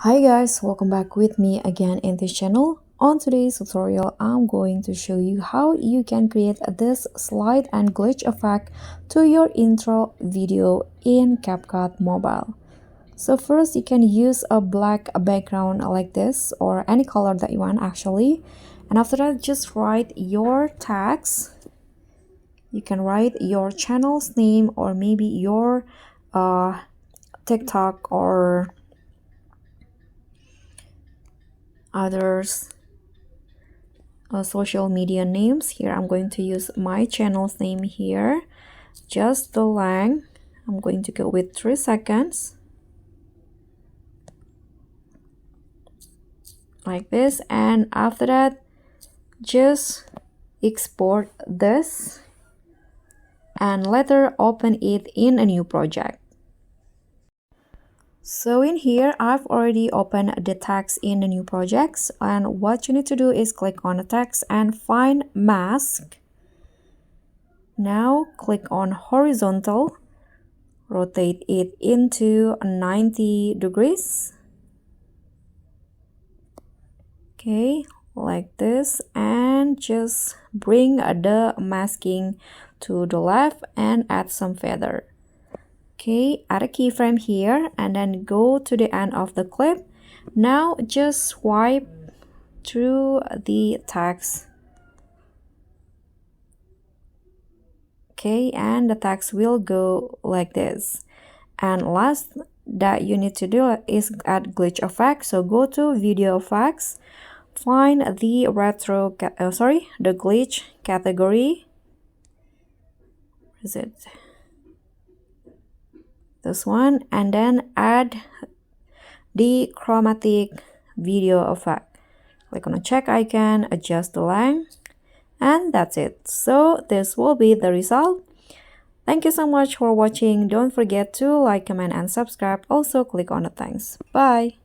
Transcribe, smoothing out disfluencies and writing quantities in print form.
Hi guys, welcome back with me again in this channel. On today's tutorial, I'm going to show you how you can create this slide and glitch effect to your intro video in CapCut Mobile. So first, you can use a black background like this or any color that you want actually. And after that, just write your tags. You can write your channel's name or maybe your TikTok or others social media names. Here I'm going to use my channel's name here, just the length. I'm going to go with 3 seconds like this, and after that just export this and later open it in a new project. So in here, I've already opened the text in the new projects, and what you need to do is click on the text and find mask. Now click on horizontal, rotate it into 90 degrees. Okay, like this, and just bring the masking to the left and add some feather. Okay, add a keyframe here and then go to the end of the clip. Now just swipe through the text. Okay, and the text will go like this. And last that you need to do is add glitch effect. So go to video effects, find the the glitch category. Is it this one? And then add the chromatic video effect. Click on the check icon, adjust the length, and that's it. So this will be the result. Thank you so much for watching. Don't forget to like, comment, and subscribe. Also click on the thanks. Bye.